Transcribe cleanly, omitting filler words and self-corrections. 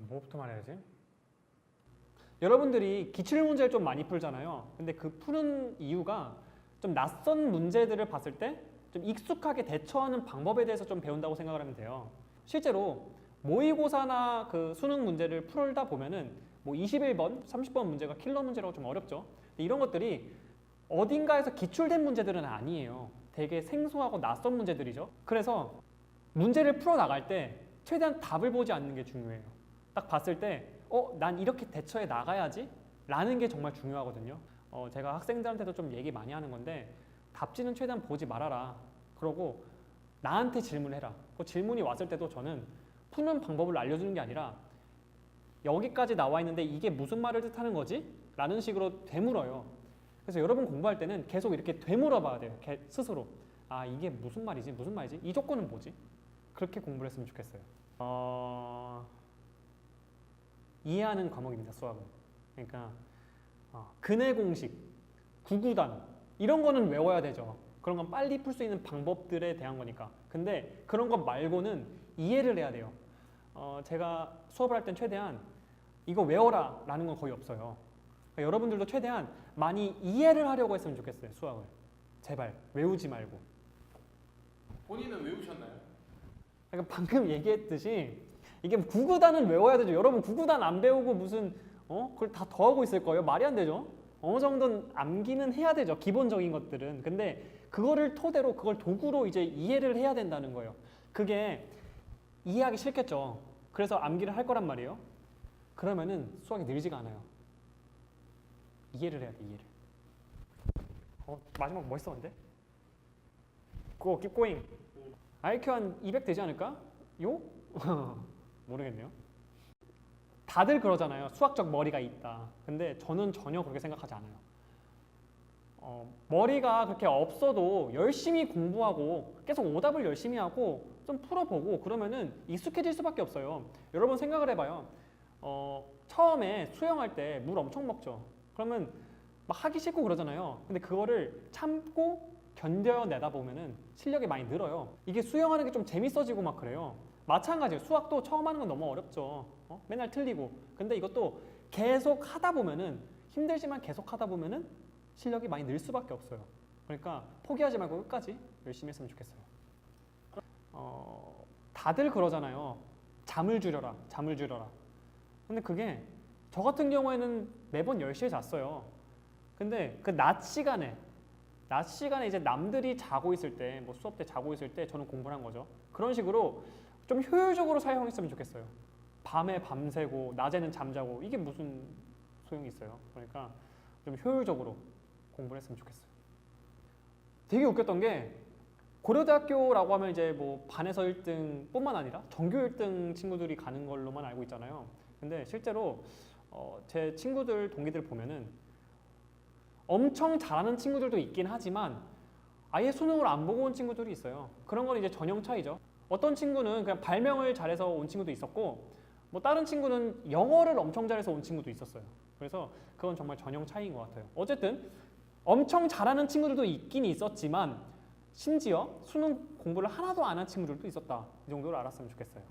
뭐부터 말해야지? 여러분들이 기출 문제를 좀 많이 풀잖아요. 근데 그 푸는 이유가 좀 낯선 문제들을 봤을 때 좀 익숙하게 대처하는 방법에 대해서 좀 배운다고 생각을 하면 돼요. 실제로 모의고사나 그 수능 문제를 풀다 보면은 뭐 21번, 30번 문제가 킬러 문제라고 좀 어렵죠. 근데 이런 것들이 어딘가에서 기출된 문제들은 아니에요. 되게 생소하고 낯선 문제들이죠. 그래서 문제를 풀어 나갈 때 최대한 답을 보지 않는 게 중요해요. 딱 봤을 때 난 이렇게 대처해 나가야지 라는 게 정말 중요하거든요. 제가 학생들한테도 좀 얘기 많이 하는 건데 답지는 최대한 보지 말아라. 그러고 나한테 질문해라. 그 질문이 왔을 때도 저는 푸는 방법을 알려주는 게 아니라 여기까지 나와 있는데 이게 무슨 말을 뜻하는 거지? 라는 식으로 되물어요. 그래서 여러분 공부할 때는 계속 이렇게 되물어 봐야 돼요. 스스로. 아, 이게 무슨 말이지? 무슨 말이지? 이 조건은 뭐지? 그렇게 공부를 했으면 좋겠어요. 이해하는 과목입니다, 수학은. 그러니까 근해 공식, 구구단 이런 거는 외워야 되죠. 그런 건 빨리 풀 수 있는 방법들에 대한 거니까. 근데 그런 것 말고는 이해를 해야 돼요. 제가 수업을 할 땐 최대한 이거 외워라 라는 건 거의 없어요. 그러니까 여러분들도 최대한 많이 이해를 하려고 했으면 좋겠어요, 수학을. 제발 외우지 말고. 본인은 외우셨나요? 그러니까 방금 얘기했듯이 이게 구구단은 외워야 되죠. 여러분 구구단 안 배우고 무슨 그걸 다 더하고 있을 거예요? 말이 안 되죠. 어느 정도는 암기는 해야 되죠. 기본적인 것들은. 근데 그거를 토대로 그걸 도구로 이제 이해를 해야 된다는 거예요. 그게 이해하기 싫겠죠. 그래서 암기를 할 거란 말이에요. 그러면은 수학이 늘지가 않아요. 이해를 해야 돼, 이해를. 마지막 멋있어 근데? Go, keep going. IQ 한 200 되지 않을까? 요? 모르겠네요. 다들 그러잖아요. 수학적 머리가 있다. 근데 저는 전혀 그렇게 생각하지 않아요. 머리가 그렇게 없어도 열심히 공부하고 계속 오답을 열심히 하고 좀 풀어보고 그러면은 익숙해질 수밖에 없어요. 여러분 생각을 해봐요. 처음에 수영할 때 물 엄청 먹죠. 그러면 막 하기 싫고 그러잖아요. 근데 그거를 참고 견뎌내다 보면은 실력이 많이 늘어요. 이게 수영하는 게 좀 재밌어지고 막 그래요. 마찬가지예요. 수학도 처음 하는 건 너무 어렵죠. 맨날 틀리고. 근데 이것도 계속 하다 보면은 힘들지만 계속 하다 보면은 실력이 많이 늘 수밖에 없어요. 그러니까 포기하지 말고 끝까지 열심히 했으면 좋겠어요. 다들 그러잖아요. 잠을 줄여라. 잠을 줄여라. 근데 그게 저 같은 경우에는 매번 10시에 잤어요. 근데 그 낮 시간에 이제 남들이 자고 있을 때, 뭐 수업 때 자고 있을 때 저는 공부를 한 거죠. 그런 식으로 좀 효율적으로 사용했으면 좋겠어요. 밤에 밤새고 낮에는 잠자고 이게 무슨 소용이 있어요. 그러니까 좀 효율적으로 공부를 했으면 좋겠어요. 되게 웃겼던 게 고려대학교라고 하면 이제 뭐 반에서 1등 뿐만 아니라 전교 1등 친구들이 가는 걸로만 알고 있잖아요. 근데 실제로 제 친구들, 동기들 보면은 엄청 잘하는 친구들도 있긴 하지만 아예 수능을 안 보고 온 친구들이 있어요. 그런 건 이제 전형 차이죠. 어떤 친구는 그냥 발명을 잘해서 온 친구도 있었고 뭐 다른 친구는 영어를 엄청 잘해서 온 친구도 있었어요. 그래서 그건 정말 전형 차이인 것 같아요. 어쨌든 엄청 잘하는 친구들도 있긴 있었지만 심지어 수능 공부를 하나도 안 한 친구들도 있었다. 이 정도로 알았으면 좋겠어요.